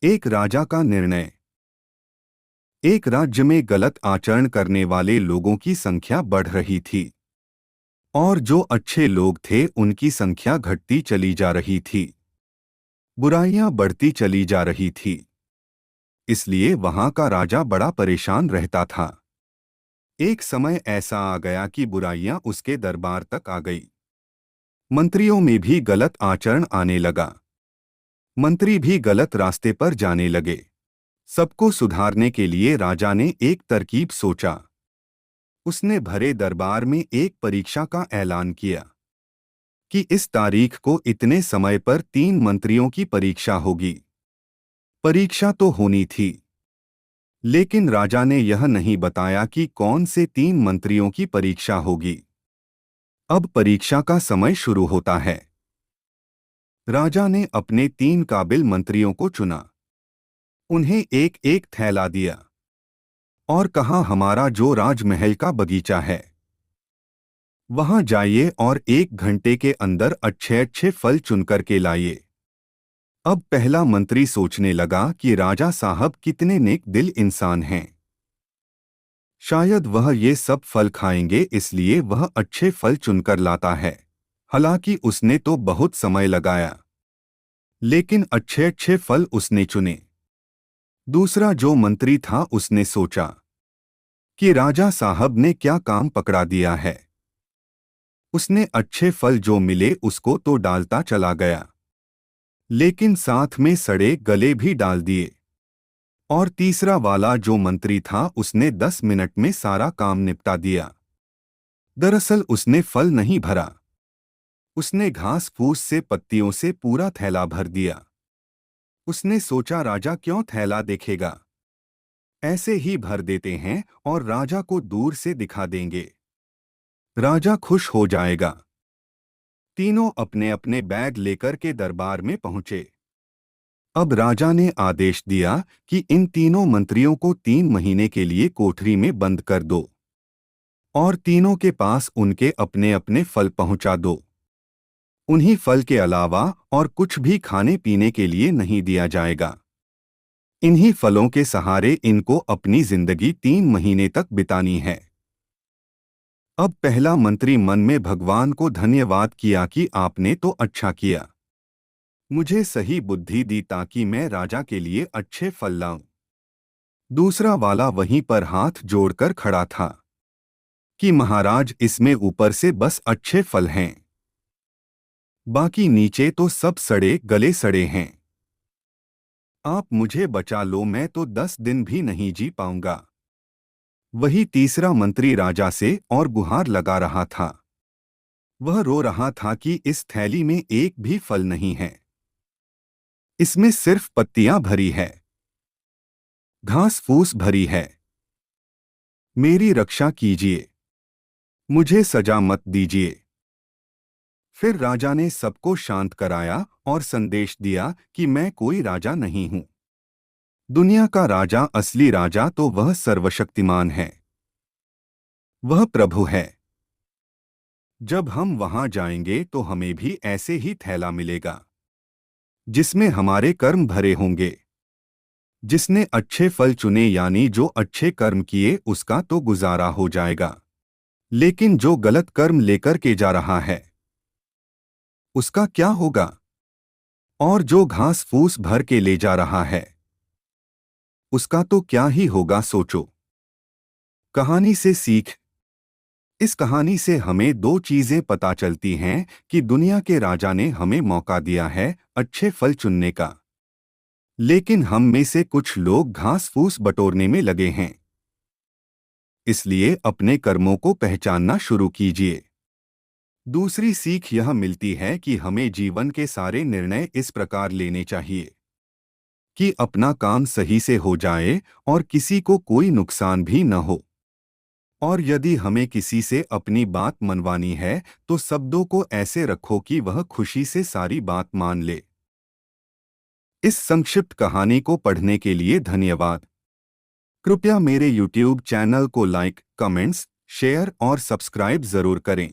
एक राजा का निर्णय। एक राज्य में गलत आचरण करने वाले लोगों की संख्या बढ़ रही थी और जो अच्छे लोग थे उनकी संख्या घटती चली जा रही थी। बुराइयां बढ़ती चली जा रही थी। इसलिए वहां का राजा बड़ा परेशान रहता था। एक समय ऐसा आ गया कि बुराइयां उसके दरबार तक आ गई। मंत्रियों में भी गलत आचरण आने लगा। मंत्री भी गलत रास्ते पर जाने लगे। सबको सुधारने के लिए राजा ने एक तरकीब सोचा। उसने भरे दरबार में एक परीक्षा का ऐलान किया कि इस तारीख को इतने समय पर 3 मंत्रियों की परीक्षा होगी। परीक्षा तो होनी थी, लेकिन राजा ने यह नहीं बताया कि कौन से 3 मंत्रियों की परीक्षा होगी। अब परीक्षा का समय शुरू होता है। राजा ने अपने 3 काबिल मंत्रियों को चुना। उन्हें एक एक थैला दिया और कहा, हमारा जो राजमहल का बगीचा है वहां जाइए और 1 घंटे के अंदर अच्छे अच्छे फल चुनकर के लाइए। अब पहला मंत्री सोचने लगा कि राजा साहब कितने नेक दिल इंसान हैं। शायद वह ये सब फल खाएंगे, इसलिए वह अच्छे फल चुनकर लाता है। हालांकि उसने तो बहुत समय लगाया, लेकिन अच्छे अच्छे फल उसने चुने। दूसरा जो मंत्री था उसने सोचा कि राजा साहब ने क्या काम पकड़ा दिया है। उसने अच्छे फल जो मिले उसको तो डालता चला गया, लेकिन साथ में सड़े गले भी डाल दिए। और तीसरा वाला जो मंत्री था उसने 10 मिनट में सारा काम निपटा दिया। दरअसल उसने फल नहीं भरा, उसने घास फूस से पत्तियों से पूरा थैला भर दिया। उसने सोचा, राजा क्यों थैला देखेगा, ऐसे ही भर देते हैं और राजा को दूर से दिखा देंगे, राजा खुश हो जाएगा। तीनों अपने अपने बैग लेकर के दरबार में पहुंचे। अब राजा ने आदेश दिया कि इन तीनों मंत्रियों को 3 महीने के लिए कोठरी में बंद कर दो और तीनों के पास उनके अपने अपने फल पहुंचा दो। उन्हीं फल के अलावा और कुछ भी खाने पीने के लिए नहीं दिया जाएगा। इन्हीं फलों के सहारे इनको अपनी जिंदगी 3 महीने तक बितानी है। अब पहला मंत्री मन में भगवान को धन्यवाद किया कि आपने तो अच्छा किया, मुझे सही बुद्धि दी ताकि मैं राजा के लिए अच्छे फल लाऊं। दूसरा वाला वहीं पर हाथ जोड़कर खड़ा था कि महाराज, इसमें ऊपर से बस अच्छे फल हैं, बाकी नीचे तो सब सड़े गले सड़े हैं। आप मुझे बचा लो, मैं तो 10 दिन भी नहीं जी पाऊंगा। वही तीसरा मंत्री राजा से और गुहार लगा रहा था। वह रो रहा था कि इस थैली में एक भी फल नहीं है, इसमें सिर्फ पत्तियां भरी है, घास फूस भरी है। मेरी रक्षा कीजिए, मुझे सजा मत दीजिए। फिर राजा ने सबको शांत कराया और संदेश दिया कि मैं कोई राजा नहीं हूं। दुनिया का राजा, असली राजा तो वह सर्वशक्तिमान है, वह प्रभु है। जब हम वहां जाएंगे तो हमें भी ऐसे ही थैला मिलेगा जिसमें हमारे कर्म भरे होंगे। जिसने अच्छे फल चुने यानी जो अच्छे कर्म किए उसका तो गुजारा हो जाएगा, लेकिन जो गलत कर्म लेकर के जा रहा है उसका क्या होगा? और जो घास फूस भर के ले जा रहा है उसका तो क्या ही होगा, सोचो। कहानी से सीख। इस कहानी से हमें 2 चीजें पता चलती हैं कि दुनिया के राजा ने हमें मौका दिया है अच्छे फल चुनने का, लेकिन हम में से कुछ लोग घास फूस बटोरने में लगे हैं। इसलिए अपने कर्मों को पहचानना शुरू कीजिए। दूसरी सीख यह मिलती है कि हमें जीवन के सारे निर्णय इस प्रकार लेने चाहिए कि अपना काम सही से हो जाए और किसी को कोई नुकसान भी न हो। और यदि हमें किसी से अपनी बात मनवानी है तो शब्दों को ऐसे रखो कि वह खुशी से सारी बात मान ले। इस संक्षिप्त कहानी को पढ़ने के लिए धन्यवाद। कृपया मेरे YouTube चैनल को लाइक, कमेंट्स, शेयर और सब्सक्राइब जरूर करें।